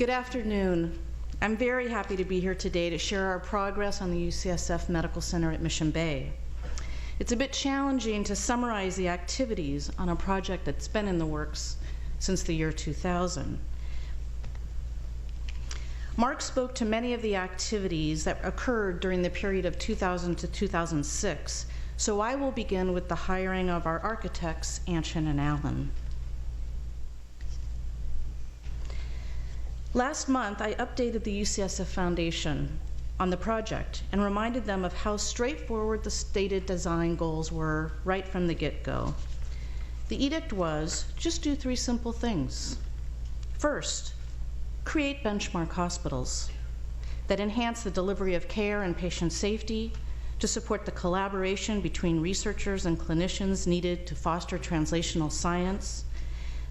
Good afternoon. I'm very happy to be here today to share our progress on the UCSF Medical Center at Mission Bay. It's a bit challenging to summarize the activities on a project that's been in the works since the year 2000. Mark spoke to many of the activities that occurred during the period of 2000 to 2006, so I will begin with the hiring of our architects, Anshin and Allen. Last month, I updated the UCSF Foundation on the project and reminded them of how straightforward the stated design goals were right from the get-go. The edict was, just do 3 simple things. First, create benchmark hospitals that enhance the delivery of care and patient safety to support the collaboration between researchers and clinicians needed to foster translational science,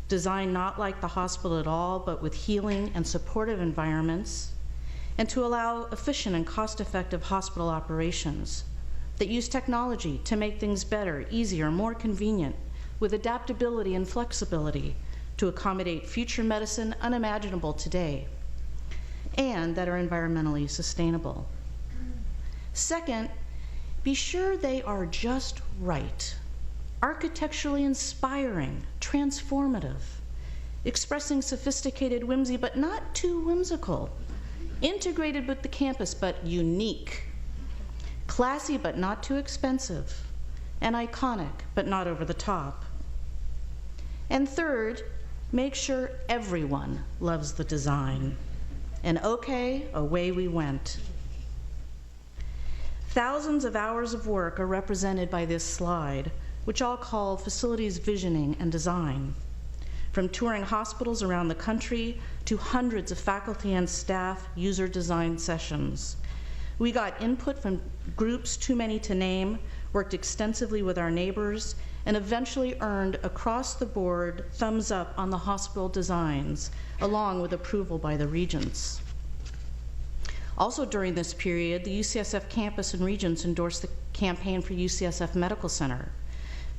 designed not like the hospital at all, but with healing and supportive environments, and to allow efficient and cost-effective hospital operations that use technology to make things better, easier, more convenient, with adaptability and flexibility to accommodate future medicine unimaginable today, and that are environmentally sustainable. Second, be sure they are just right. Architecturally inspiring, transformative, expressing sophisticated whimsy, but not too whimsical, integrated with the campus, but unique, classy, but not too expensive, and iconic, but not over the top. And third, make sure everyone loves the design. And okay, away we went. Thousands of hours of work are represented by this slide, which I'll call facilities visioning and design. From touring hospitals around the country to hundreds of faculty and staff user design sessions. We got input from groups too many to name, worked extensively with our neighbors, and eventually earned across the board thumbs up on the hospital designs, along with approval by the regents. Also during this period, the UCSF campus and regents endorsed the campaign for UCSF Medical Center.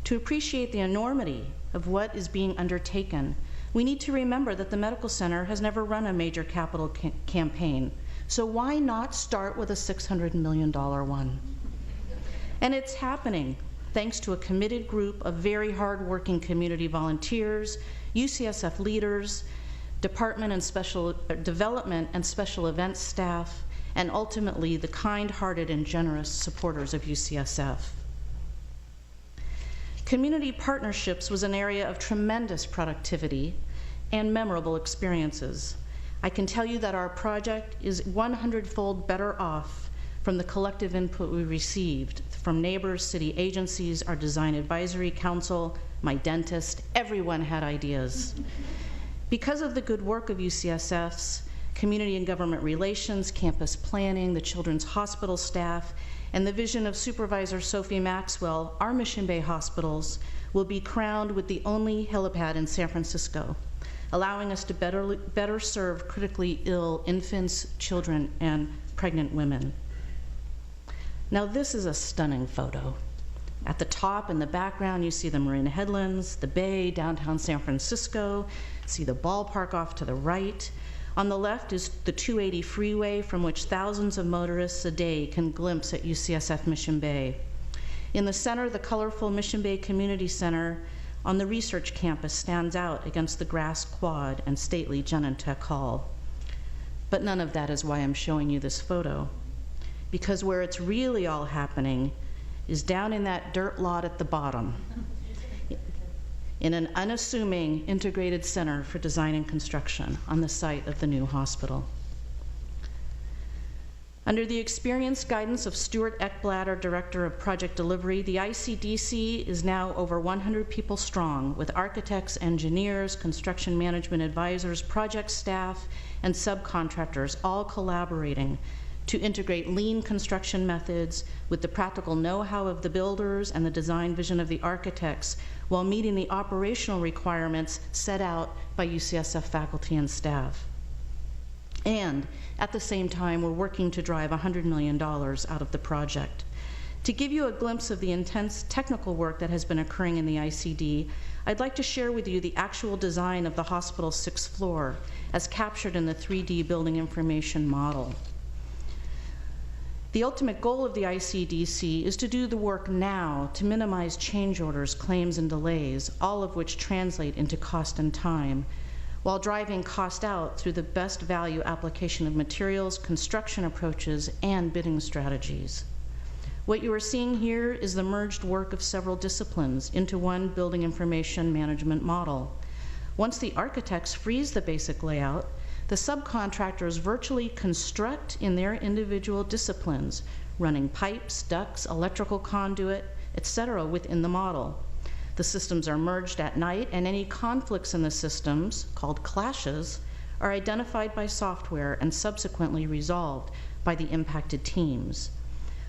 To appreciate the enormity of what is being undertaken, we need to remember that the Medical Center has never run a major capital campaign, so why not start with a $600 million one? And it's happening thanks to a committed group of very hard-working community volunteers, UCSF leaders, department and special development and special events staff, and ultimately the kind-hearted and generous supporters of UCSF. Community partnerships was an area of tremendous productivity and memorable experiences. I can tell you that our project is 100-fold better off from the collective input we received from neighbors, city agencies, our design advisory council, my dentist. Everyone had ideas. Because of the good work of UCSF's community and government relations, campus planning, the children's hospital staff, and the vision of Supervisor Sophie Maxwell, our Mission Bay hospitals will be crowned with the only helipad in San Francisco, allowing us to better serve critically ill infants, children, and pregnant women. Now this is a stunning photo. At the top in the background, you see the Marin Headlands, the bay, downtown San Francisco, see the ballpark off to the right. On the left is the 280 freeway, from which thousands of motorists a day can glimpse at UCSF Mission Bay. In the center, the colorful Mission Bay Community Center on the research campus stands out against the grass quad and stately Genentech Hall. But none of that is why I'm showing you this photo, because where it's really all happening is down in that dirt lot at the bottom, in an unassuming integrated center for design and construction on the site of the new hospital. Under the experienced guidance of Stuart Eckblatter, Director of Project Delivery, the ICDC is now over 100 people strong, with architects, engineers, construction management advisors, project staff, and subcontractors all collaborating to integrate lean construction methods with the practical know-how of the builders and the design vision of the architects, while meeting the operational requirements set out by UCSF faculty and staff. And at the same time, we're working to drive $100 million out of the project. To give you a glimpse of the intense technical work that has been occurring in the ICD, I'd like to share with you the actual design of the hospital's 6th floor as captured in the 3D building information model. The ultimate goal of the ICDC is to do the work now to minimize change orders, claims, and delays, all of which translate into cost and time, while driving cost out through the best value application of materials, construction approaches, and bidding strategies. What you are seeing here is the merged work of several disciplines into one building information management model. Once the architects freeze the basic layout, the subcontractors virtually construct in their individual disciplines, running pipes, ducts, electrical conduit, etc. within the model. The systems are merged at night, and any conflicts in the systems, called clashes, are identified by software and subsequently resolved by the impacted teams.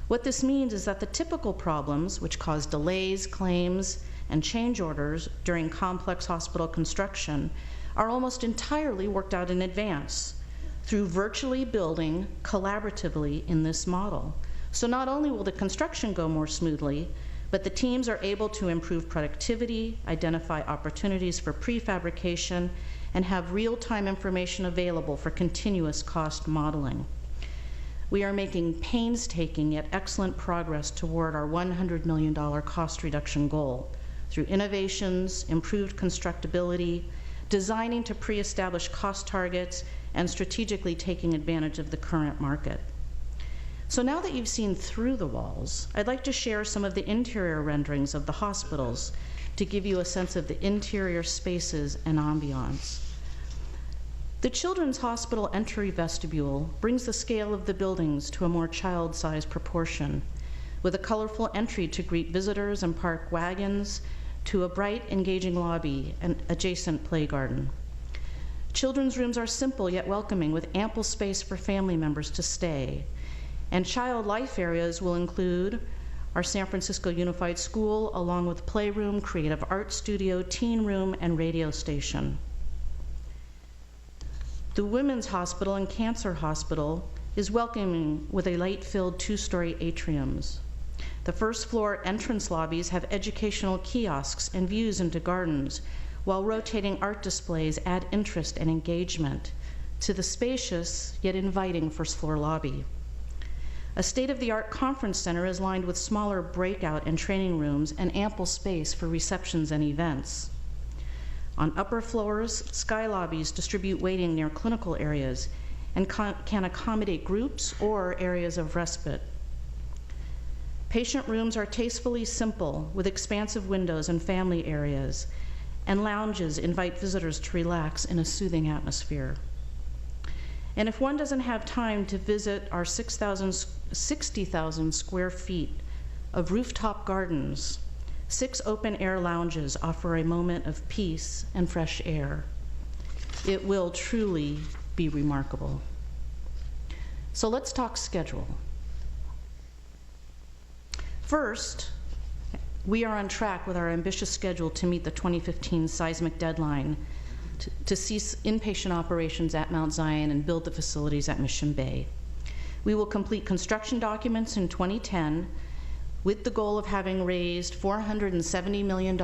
What this means is that the typical problems, which cause delays, claims, and change orders during complex hospital construction, are almost entirely worked out in advance through virtually building collaboratively in this model. So not only will the construction go more smoothly, but the teams are able to improve productivity, identify opportunities for prefabrication, and have real-time information available for continuous cost modeling. We are making painstaking yet excellent progress toward our $100 million cost reduction goal through innovations, improved constructability, designing to pre-establish cost targets, and strategically taking advantage of the current market. So now that you've seen through the walls, I'd like to share some of the interior renderings of the hospitals to give you a sense of the interior spaces and ambiance. The Children's Hospital entry vestibule brings the scale of the buildings to a more child-sized proportion, with a colorful entry to greet visitors and park wagons, to a bright, engaging lobby and adjacent play garden. Children's rooms are simple yet welcoming, with ample space for family members to stay. And child life areas will include our San Francisco Unified School, along with playroom, creative art studio, teen room, and radio station. The Women's Hospital and Cancer Hospital is welcoming with a light-filled 2-story atriums. The first floor entrance lobbies have educational kiosks and views into gardens, while rotating art displays add interest and engagement to the spacious yet inviting first floor lobby. A state-of-the-art conference center is lined with smaller breakout and training rooms and ample space for receptions and events. On upper floors, sky lobbies distribute waiting near clinical areas and can accommodate groups or areas of respite. Patient rooms are tastefully simple, with expansive windows and family areas, and lounges invite visitors to relax in a soothing atmosphere. And if one doesn't have time to visit our 60,000 square feet of rooftop gardens, 6 open-air lounges offer a moment of peace and fresh air. It will truly be remarkable. So let's talk schedule. First, we are on track with our ambitious schedule to meet the 2015 seismic deadline to cease inpatient operations at Mount Zion and build the facilities at Mission Bay. We will complete construction documents in 2010 with the goal of having raised $470 million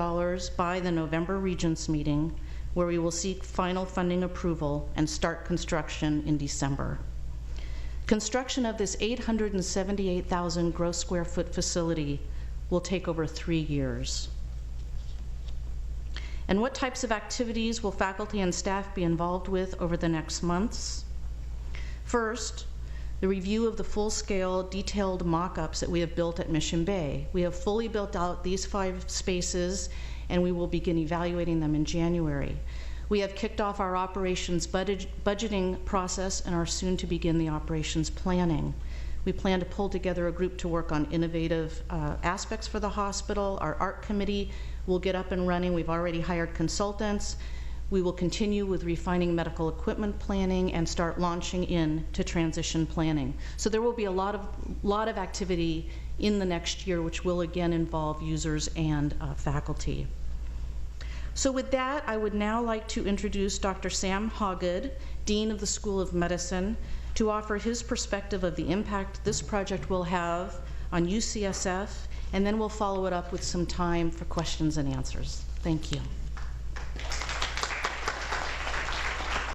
by the November Regents meeting, where we will seek final funding approval and start construction in December. Construction of this 878,000 gross square foot facility will take over 3 years. And what types of activities will faculty and staff be involved with over the next months? First, the review of the full-scale, detailed mock-ups that we have built at Mission Bay. We have fully built out these 5 spaces, and we will begin evaluating them in January. We have kicked off our operations budgeting process and are soon to begin the operations planning. We plan to pull together a group to work on innovative aspects for the hospital. Our art committee will get up and running. We've already hired consultants. We will continue with refining medical equipment planning and start launching into transition planning. So there will be a lot of activity in the next year, which will again involve users and faculty. So with that, I would now like to introduce Dr. Sam Hawgood, Dean of the School of Medicine, to offer his perspective of the impact this project will have on UCSF, and then we'll follow it up with some time for questions and answers. Thank you.